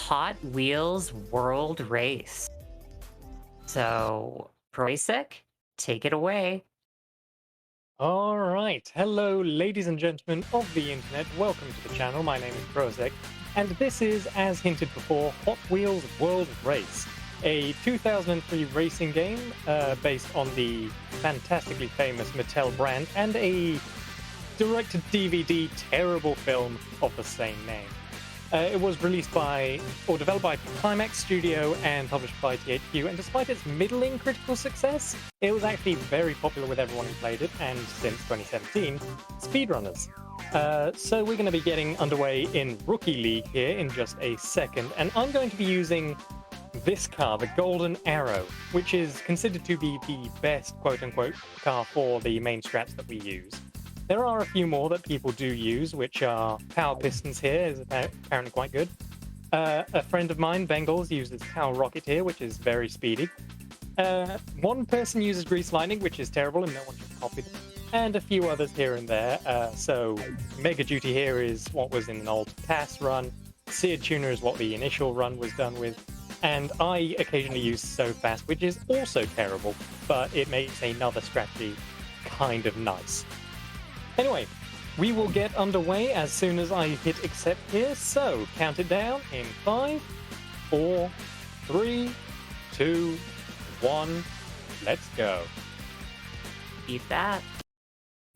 Hot Wheels World Race. So, proasek, take it away. All right. Hello, ladies and gentlemen of the internet. Welcome to the channel. My name is proasek, and this is, as hinted before, Hot Wheels World Race, a 2003 racing game based on the fantastically famous Mattel brand and a direct-to-DVD terrible film of the same name. It was released by, or developed by Climax Studio and published by THQ, and despite its middling critical success, it was actually very popular with everyone who played it, and since 2017, speedrunners. So we're going to be getting underway in Rookie League here in just a second, and I'm going to be using this car, the Golden Arrow, which is considered to be the best quote-unquote car for the main strats that we use. There are a few more that people do use, which are Power Pistons here, is apparently quite good. A friend of mine, Bengals, uses Power Rocket here, which is very speedy. One person uses Grease Lightning, which is terrible and no one should copy them. And a few others here and there. So Mega Duty here is what was in an old TAS run. Seared Tuner is what the initial run was done with. And I occasionally use So Fast, which is also terrible, but it makes another strategy kind of nice. Anyway, we will get underway as soon as I hit accept here. So, count it down in 5, 4, 3, 2, 1. Let's go. Beat that.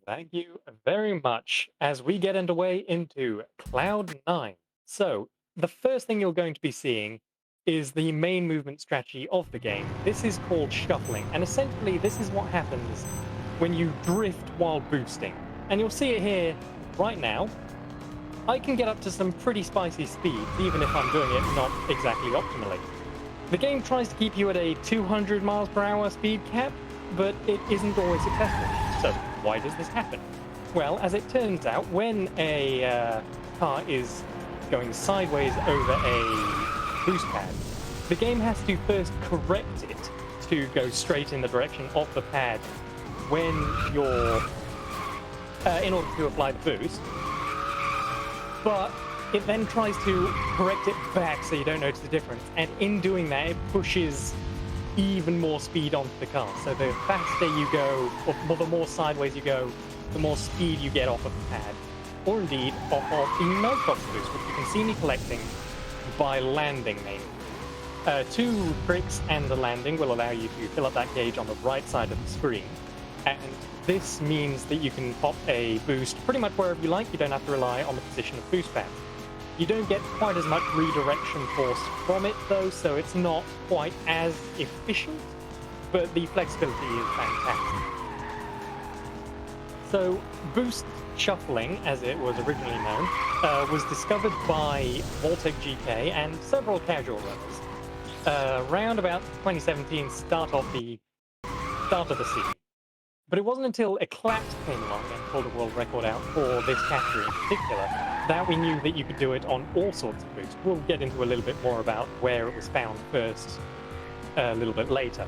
Thank you very much. As we get underway into Cloud 9. So, the first thing you're going to be seeing is the main movement strategy of the game. This is called shuffling, and essentially this is what happens when you drift while boosting. And you'll see it here right now. I can get up to some pretty spicy speeds, even if I'm doing it not exactly optimally. The game tries to keep you at a 200 miles per hour speed cap, but it isn't always successful. So why does this happen? Well, as it turns out, when a car is going sideways over a boost pad, the game has to first correct it to go straight in the direction of the pad when you're in order to apply the boost, but it then tries to correct it back so you don't notice the difference, and in doing that it pushes even more speed onto the car. So the faster you go, or the more sideways you go, the more speed you get off of the pad, or indeed off of the Nightbox boost, which you can see me collecting by landing mainly. 2 tricks and a landing will allow you to fill up that gauge on the right side of the screen, and this means that you can pop a boost pretty much wherever you like. You don't have to rely on the position of boost pads. You don't get quite as much redirection force from it though, so it's not quite as efficient, but the flexibility is fantastic. So boost shuffling, as it was originally known, was discovered by Voltec GK and several casual runners around about 2017 start of the season. But it wasn't until Eclipse came along and pulled a world record out for this category in particular that we knew that you could do it on all sorts of boosts. We'll get into a little bit more about where it was found first a little bit later.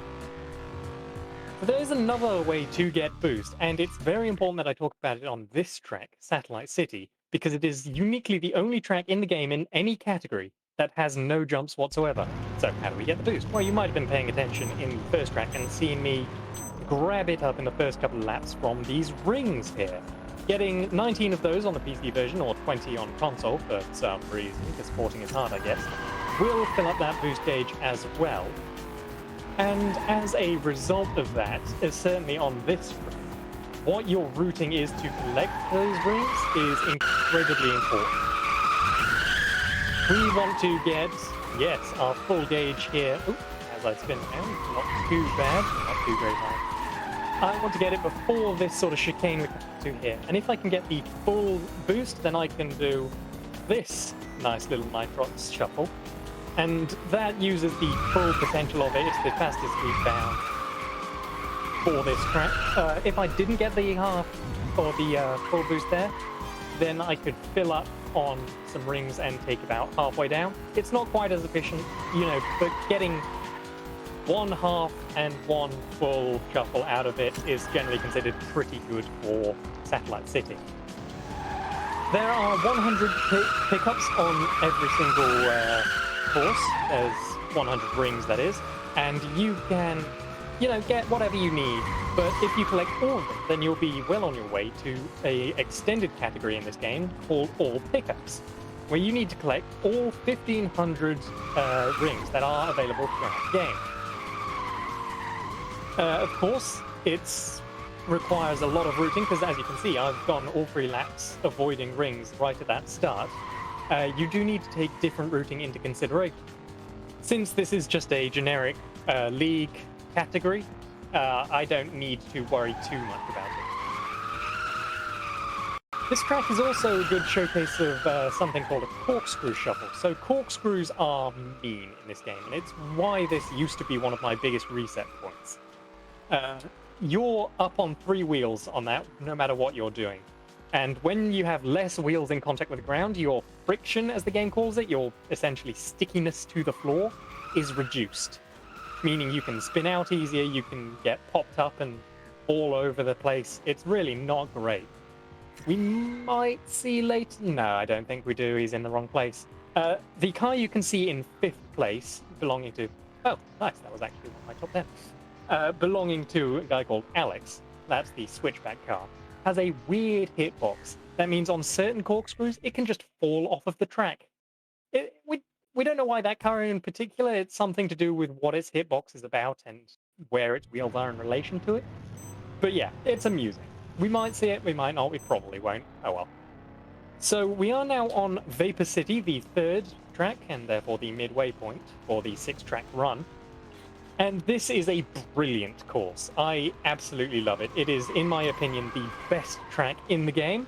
But there is another way to get boost, and it's very important that I talk about it on this track, Satellite City, because it is uniquely the only track in the game in any category that has no jumps whatsoever. So how do we get the boost? Well, you might have been paying attention in the first track and seen me grab it up in the first couple of laps from these rings here. Getting 19 of those on the PC version, or 20 on console for some reason, because porting is hard I guess, will fill up that boost gauge as well. And as a result of that, certainly on this route, what your routing is to collect those rings is incredibly important. We want to get, yes, our full gauge here. Ooh, as I spin down, not too bad, not too great now. I want to get it before this sort of chicane we come to here. And if I can get the full boost, then I can do this nice little Nitrox shuffle. And that uses the full potential of it. It's the fastest speed bound for this track. If I didn't get the half or the full boost there, then I could fill up on some rings and take about halfway down. It's not quite as efficient, you know, but getting 1/2 and 1 full shuffle out of it is generally considered pretty good for Satellite City. There are 100 pickups on every single course. There's 100 rings, that is, and you can, get whatever you need. But if you collect all of them, then you'll be well on your way to a extended category in this game called All Pickups, where you need to collect all 1,500 rings that are available throughout the game. Of course, it requires a lot of routing, because as you can see, I've gone all 3 laps avoiding rings right at that start. You do need to take different routing into consideration. Since this is just a generic league category, I don't need to worry too much about it. This track is also a good showcase of something called a corkscrew shuffle. So corkscrews are mean in this game, and it's why this used to be one of my biggest reset points. You're up on 3 wheels on that, no matter what you're doing. And when you have less wheels in contact with the ground, your friction, as the game calls it, your essentially stickiness to the floor, is reduced. Meaning you can spin out easier, you can get popped up and all over the place. It's really not great. We might see later... No, I don't think we do. He's in the wrong place. The car you can see in 5th place, belonging to... Oh, nice. That was actually one of my top 10. Belonging to a guy called Alex. That's the switchback car. Has a weird hitbox. That means on certain corkscrews, it can just fall off of the track. We don't know why that car in particular. It's something to do with what its hitbox is about and where its wheels are in relation to it. But yeah, it's amusing. We might see it, we might not, we probably won't. Oh well. So we are now on Vapor City, the 3rd track, and therefore the midway point for the 6-track run. And this is a brilliant course. I absolutely love it. It is, in my opinion, the best track in the game.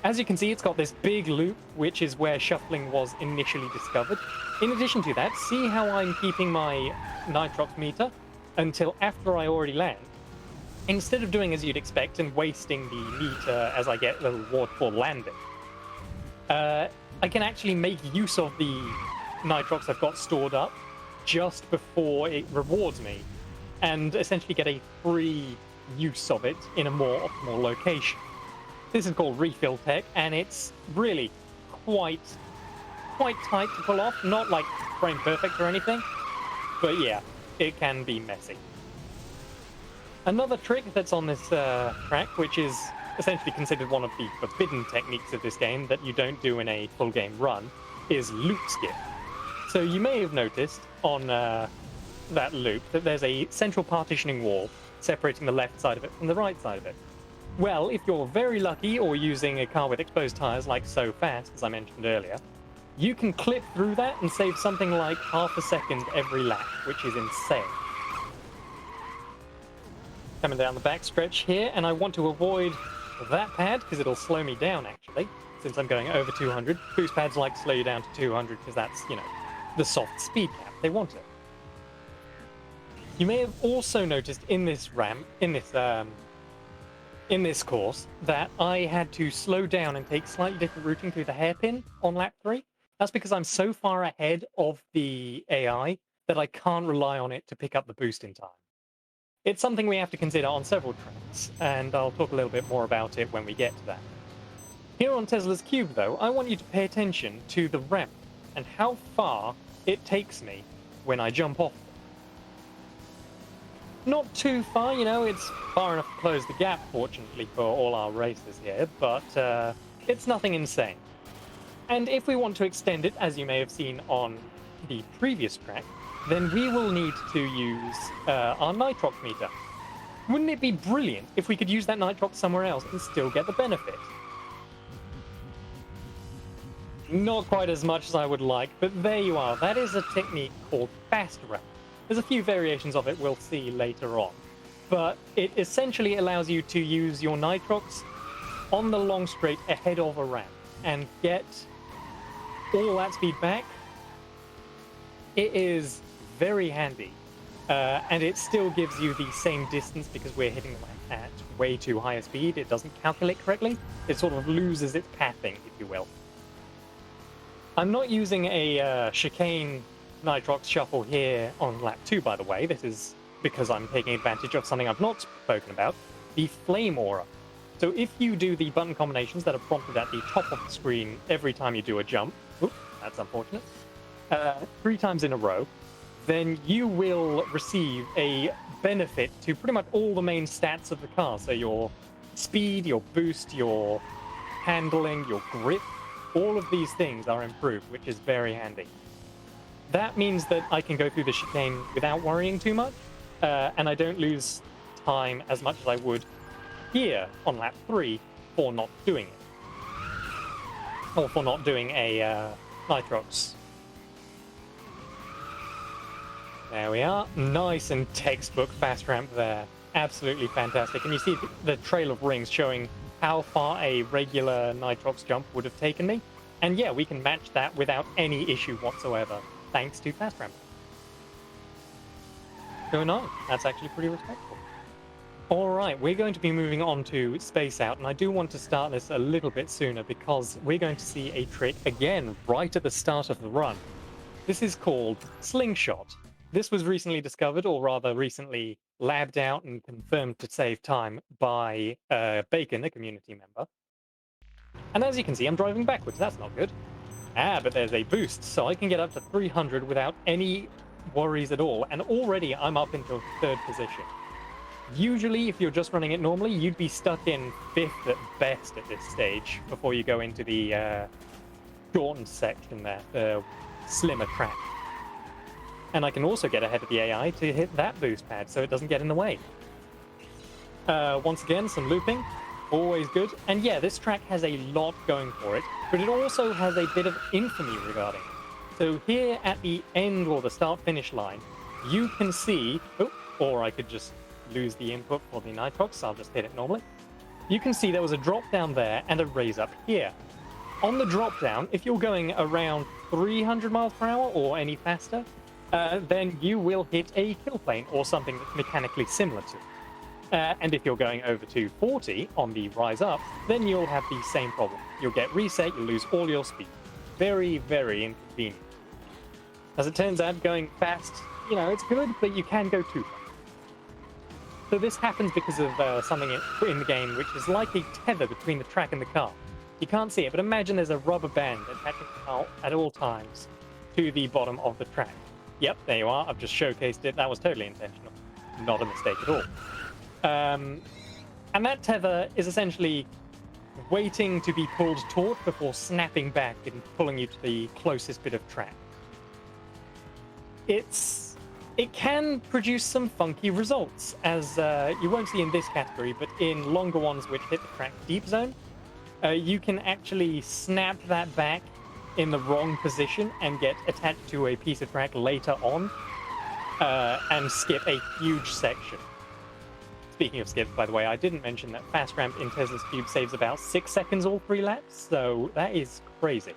As you can see, it's got this big loop, which is where shuffling was initially discovered. In addition to that, see how I'm keeping my nitrox meter until after I already land. Instead of doing as you'd expect and wasting the meter as I get the reward for landing, I can actually make use of the nitrox I've got stored up just before it rewards me, and essentially get a free use of it in a more optimal location. This is called Refill Tech, and it's really quite tight to pull off. Not like frame perfect or anything, but yeah, it can be messy. Another trick that's on this track, which is essentially considered one of the forbidden techniques of this game that you don't do in a full game run, is loop skip. So you may have noticed on that loop that there's a central partitioning wall separating the left side of it from the right side of it. Well, if you're very lucky or using a car with exposed tires like So Fast, as I mentioned earlier, you can clip through that and save something like half a second every lap, which is insane. Coming down the backstretch here, and I want to avoid that pad because it'll slow me down actually, since I'm going over 200. Boost pads like to slow you down to 200 because that's, the soft speed cap. They want it. You may have also noticed in this ramp, in this course, that I had to slow down and take slightly different routing through the hairpin on lap 3. That's because I'm so far ahead of the AI that I can't rely on it to pick up the boost in time. It's something we have to consider on several tracks, and I'll talk a little bit more about it when we get to that. Here on Tesla's Cube, though, I want you to pay attention to the ramp and how far it takes me when I jump off. Not too far, it's far enough to close the gap, fortunately, for all our racers here, but it's nothing insane. And if we want to extend it, as you may have seen on the previous track, then we will need to use our nitrox meter. Wouldn't it be brilliant if we could use that nitrox somewhere else and still get the benefit? Not quite as much as I would like, but there you are. That is a technique called fast ramp. There's a few variations of it we'll see later on, but it essentially allows you to use your nitrox on the long straight ahead of a ramp and get all that speed back. It is very handy, and it still gives you the same distance because we're hitting them at way too high a speed. It doesn't calculate correctly. It sort of loses its pathing, if you will. I'm not using a chicane nitrox shuffle here on lap 2, by the way. This is because I'm taking advantage of something I've not spoken about, the flame aura. So if you do the button combinations that are prompted at the top of the screen every time you do a jump, oops, that's unfortunate, 3 times in a row, then you will receive a benefit to pretty much all the main stats of the car. So your speed, your boost, your handling, your grip, all of these things are improved, which is very handy. That means that I can go through the chicane without worrying too much, and I don't lose time as much as I would here on lap 3 for not doing it. Or for not doing a Nitrox. There we are. Nice and textbook fast ramp there. Absolutely fantastic. And you see the trail of rings showing how far a regular Nitrox jump would have taken me. And yeah, we can match that without any issue whatsoever, thanks to fast ramp. Going on. That's actually pretty respectful. All right, we're going to be moving on to Space Out, and I do want to start this a little bit sooner because we're going to see a trick again right at the start of the run. This is called Slingshot. This was recently discovered, or rather recently labbed out and confirmed to save time by Bacon, a community member. And as you can see, I'm driving backwards. That's not good. But there's a boost, so I can get up to 300 without any worries at all. And already I'm up into 3rd position. Usually, if you're just running it normally, you'd be stuck in 5th at best at this stage before you go into the shortened section there, the slimmer track. And I can also get ahead of the AI to hit that boost pad so it doesn't get in the way. Once again, some looping, always good. And yeah, this track has a lot going for it, but it also has a bit of infamy regarding it. So here at the end or the start-finish line, you can see, or I could just lose the input for the Nitrox, so I'll just hit it normally. You can see there was a drop down there and a raise up here. On the drop down, if you're going around 300 miles per hour or any faster, then you will hit a kill plane or something that's mechanically similar to it. And if you're going over 240 on the rise up, then you'll have the same problem. You'll get reset, you'll lose all your speed. Very, very inconvenient. As it turns out, going fast, it's good, but you can go too fast. So this happens because of something in the game which is like a tether between the track and the car. You can't see it, but imagine there's a rubber band attaching at all times to the bottom of the track. Yep, there you are. I've just showcased it. That was totally intentional. Not a mistake at all. And that tether is essentially waiting to be pulled taut before snapping back and pulling you to the closest bit of track. It can produce some funky results, as you won't see in this category, but in longer ones which hit the track deep zone, you can actually snap that back in the wrong position and get attached to a piece of track later on and skip a huge section. Speaking of skips, by the way, I didn't mention that fast ramp in Tesla's Cube saves about 6 seconds all 3 laps, so that is crazy.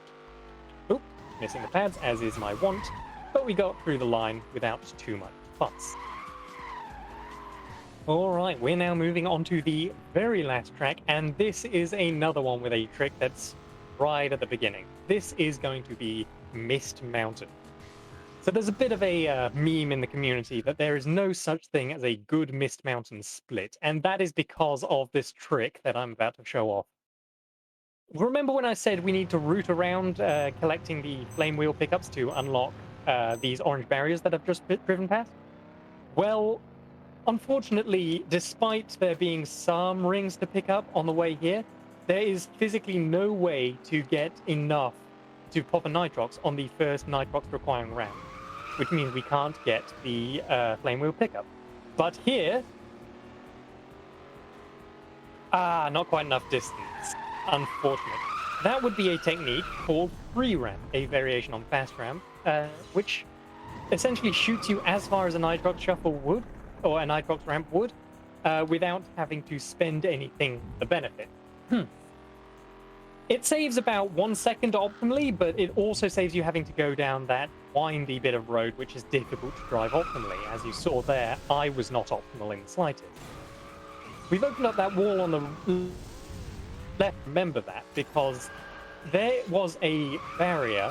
Oop, missing the pads, as is my want, but we got through the line without too much fuss. Alright, we're now moving on to the very last track, and this is another one with a trick that's right at the beginning. This is going to be Mist Mountain. So there's a bit of a meme in the community that there is no such thing as a good Mist Mountain split, and that is because of this trick that I'm about to show off. Remember when I said we need to route around collecting the flame wheel pickups to unlock these orange barriers that I've just driven past? Well, unfortunately, despite there being some rings to pick up on the way here, there is physically no way to get enough to pop a Nitrox on the first Nitrox requiring round, which means we can't get the flame wheel pickup. But here, not quite enough distance, unfortunate. That would be a technique called free ramp, a variation on fast ramp, which essentially shoots you as far as a Nitrox shuffle would, or a Nitrox ramp would, without having to spend anything for the benefit. It saves about 1 second optimally, but it also saves you having to go down that windy bit of road, which is difficult to drive optimally. As you saw there, I was not optimal in the slightest. We've opened up that wall on the left, remember that, because there was a barrier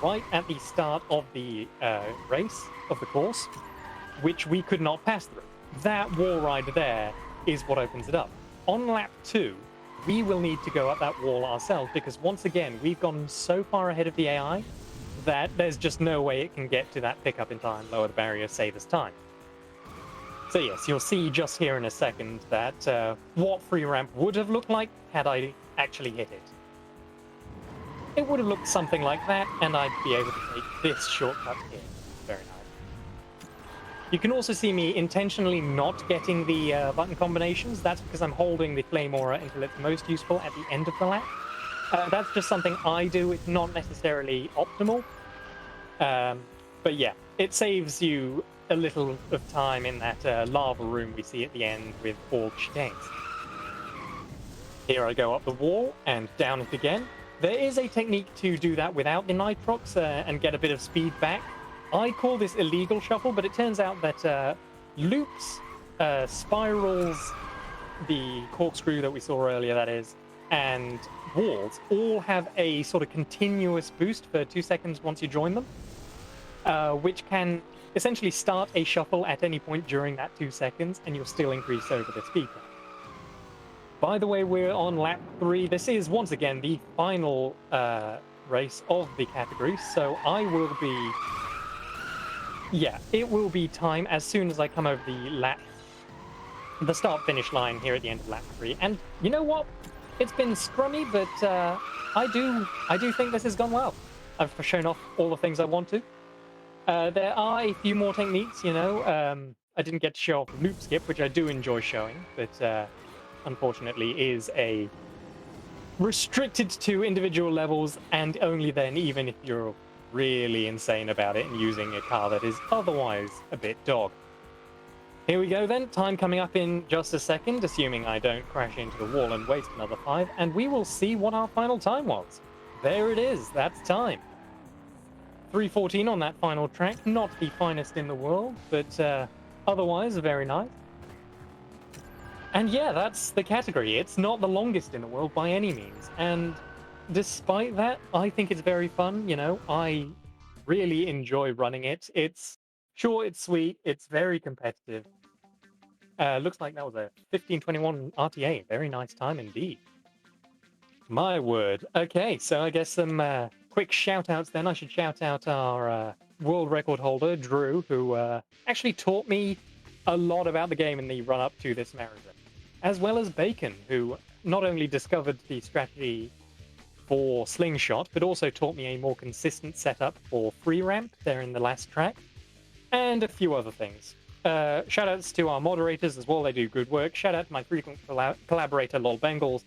right at the start of the race, of the course, which we could not pass through. That wall ride there is what opens it up. On lap 2, we will need to go up that wall ourselves because once again, we've gone so far ahead of the AI that there's just no way it can get to that pickup in time, lower the barrier, save us time. So yes, you'll see just here in a second that what free ramp would have looked like had I actually hit it. It would have looked something like that, and I'd be able to take this shortcut here. Very nice. You can also see me intentionally not getting the button combinations. That's because I'm holding the flame aura until it's most useful at the end of the lap. That's just something I do. It's not necessarily optimal. But yeah, it saves you a little of time in that lava room we see at the end with all the chicanes. Here I go up the wall and down it again. There is a technique to do that without the nitrox and get a bit of speed back. I call this illegal shuffle, but it turns out that loops, spirals, the corkscrew that we saw earlier, that is, and walls all have a sort of continuous boost for 2 seconds once you join them, which can essentially start a shuffle at any point during that 2 seconds, and you'll still increase over the speed cap. By the way, we're on lap 3. This is, once again, the final race of the category, so I will be... Yeah, it will be time as soon as I come over the start-finish line here at the end of lap 3. And you know what? It's been scrummy, but I do think this has gone well. I've shown off all the things I want to. There are a few more techniques, you know. I didn't get to show off loop skip, which I do enjoy showing, but unfortunately is a restricted to individual levels, and only then, even if you're really insane about it and using a car that is otherwise a bit dog. Here we go then, time coming up in just a second, assuming I don't crash into the wall and waste another 5, and we will see what our final time was. There it is, that's time. 3:14 on that final track, not the finest in the world, but otherwise very nice. And yeah, that's the category. It's not the longest in the world by any means. And despite that, I think it's very fun. You know, I really enjoy running it. It's sure, it's sweet. It's very competitive. Looks like that was a 15:21 RTA. Very nice time indeed. My word. Okay, so I guess some quick shout outs then. I should shout out our world record holder, Drew, who actually taught me a lot about the game in the run up to this marathon, as well as Bacon, who not only discovered the strategy for Slingshot, but also taught me a more consistent setup for free ramp there in the last track, and a few other things. Shout outs to our moderators as well, they do good work. Shout out to my frequent collaborator, Lol Bengals,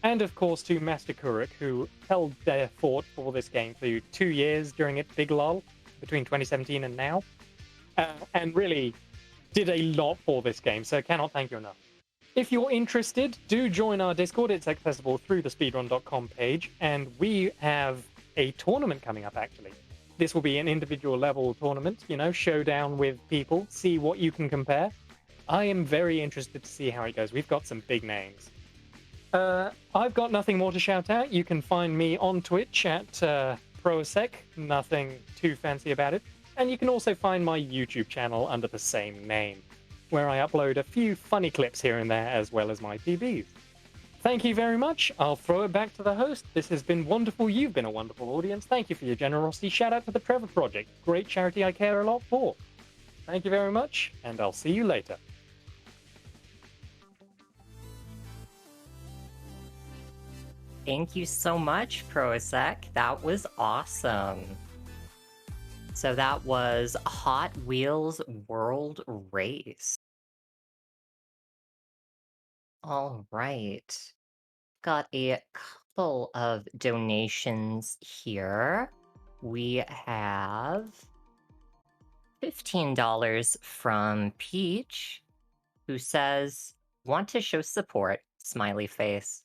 and of course to Master Kuruk, who held their fort for this game for 2 years during its big lull between 2017 and now, and really did a lot for this game, so cannot thank you enough. If you're interested, do join our Discord. It's accessible through the speedrun.com page, and we have a tournament coming up, actually. This will be an individual level tournament, you know, showdown with people, see what you can compare. I am very interested to see how it goes. We've got some big names. I've got nothing more to shout out. You can find me on Twitch at proasek, nothing too fancy about it. And you can also find my YouTube channel under the same name, where I upload a few funny clips here and there, as well as my PBs. Thank you very much. I'll throw it back to the host. This has been wonderful. You've been a wonderful audience. Thank you for your generosity. Shout out to the Trevor Project. Great charity I care a lot for. Thank you very much, and I'll see you later. Thank you so much, proasek. That was awesome. So that was Hot Wheels World Race. All right. Got a couple of donations here. We have $15 from Peach, who says, "Want to show support," smiley face.